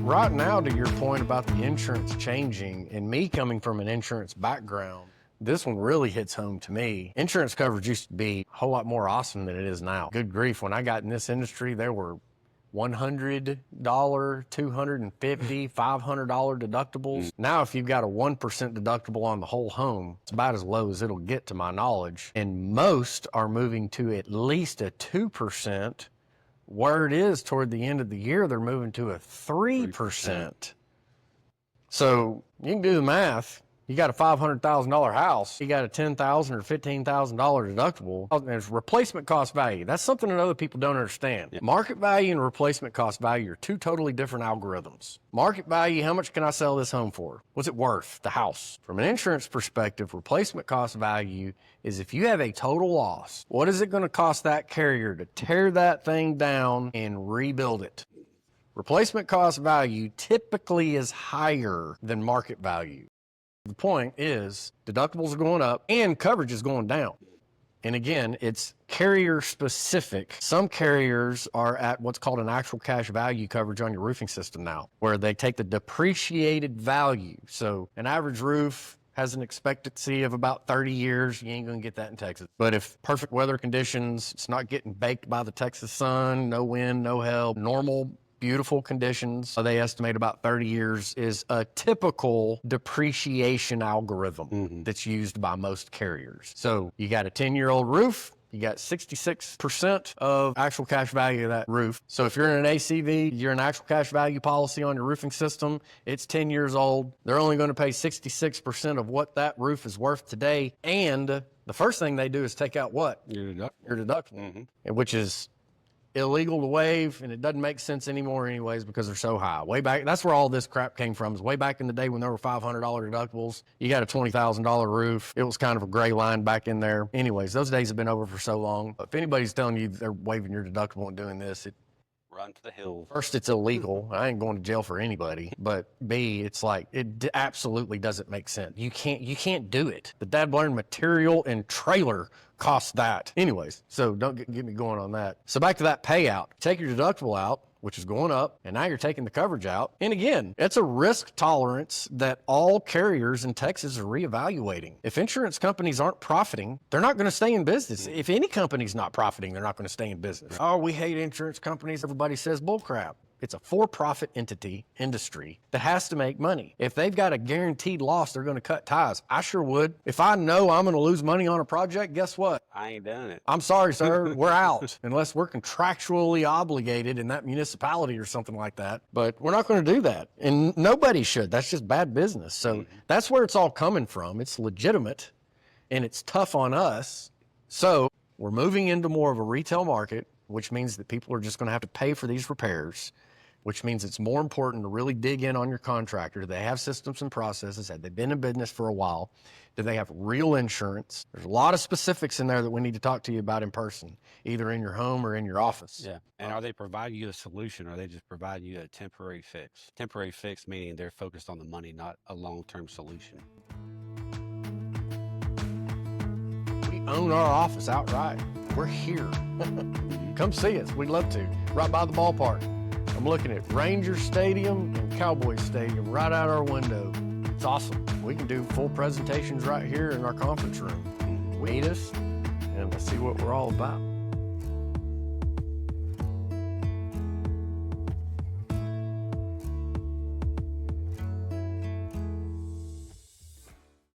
Right now, to your point about the insurance changing and me coming from an insurance background, this one really hits home to me. Insurance coverage used to be a whole lot more awesome than it is now. Good grief, when I got in this industry, there were $100, $250, $500 deductibles. Now, if you've got a 1% deductible on the whole home, it's about as low as it'll get to my knowledge. And most are moving to at least a 2%. Where it is toward the end of the year, they're moving to a 3%. So you can do the math. You got a $500,000 house, you got a $10,000 or $15,000 deductible. There's replacement cost value. That's something that other people don't understand. Yeah. Market value and replacement cost value are two totally different algorithms. Market value, how much can I sell this home for? What's it worth, the house? From an insurance perspective, replacement cost value is if you have a total loss, what is it going to cost that carrier to tear that thing down and rebuild it? Replacement cost value typically is higher than market value. The point is deductibles are going up and coverage is going down. And again, it's carrier specific. Some carriers are at what's called an actual cash value coverage on your roofing system now, where they take the depreciated value. So an average roof has an expectancy of about 30 years. You ain't gonna get that in Texas. But if perfect weather conditions, it's not getting baked by the Texas sun, no wind, no hail, normal beautiful conditions, they estimate about 30 years is a typical depreciation algorithm that's used by most carriers. So you got a 10-year-old roof, you got 66% of actual cash value of that roof. So if you're in an ACV, you're an actual cash value policy on your roofing system, it's 10 years old, they're only going to pay 66% of what that roof is worth today. And the first thing they do is take out what? Your deductible. Your deductible, which is illegal to waive, and it doesn't make sense anymore anyways because they're so high. Way back, that's where all this crap came from, is way back in the day when there were $500 deductibles. You got a $20,000 roof. It was kind of a gray line back in there. Anyways, those days have been over for so long. If anybody's telling you they're waiving your deductible and doing this, run to the hills. First, it's illegal. I ain't going to jail for anybody. But B, it's like, it absolutely doesn't make sense. You can't do it. The dad-blind material and trailer costs that. Anyways, so don't get me going on that. So back to that payout. Take your deductible out, which is going up, and now you're taking the coverage out. And again, it's a risk tolerance that all carriers in Texas are reevaluating. If insurance companies aren't profiting, they're not going to stay in business. If any company's not profiting, they're not going to stay in business. Oh, we hate insurance companies. Everybody says bullcrap. It's a for-profit industry that has to make money. If they've got a guaranteed loss, they're going to cut ties. I sure would. If I know I'm going to lose money on a project, guess what? I ain't done it. I'm sorry, sir. We're out unless we're contractually obligated in that municipality or something like that. But we're not going to do that. And nobody should. That's just bad business. So that's where it's all coming from. It's legitimate and it's tough on us. So we're moving into more of a retail market, which means that people are just going to have to pay for these repairs, which means it's more important to really dig in on your contractor. Do they have systems and processes? Have they been in business for a while? Do they have real insurance? There's a lot of specifics in there that we need to talk to you about in person, either in your home or in your office. Yeah. And are they providing you a solution, or are they just providing you a temporary fix? Temporary fix meaning they're focused on the money, not a long-term solution. We own our office outright. We're here. Come see us. We'd love to. Right by the ballpark. I'm looking at Rangers Stadium and Cowboys Stadium right out our window. It's awesome. We can do full presentations right here in our conference room. Meet us and see what we're all about.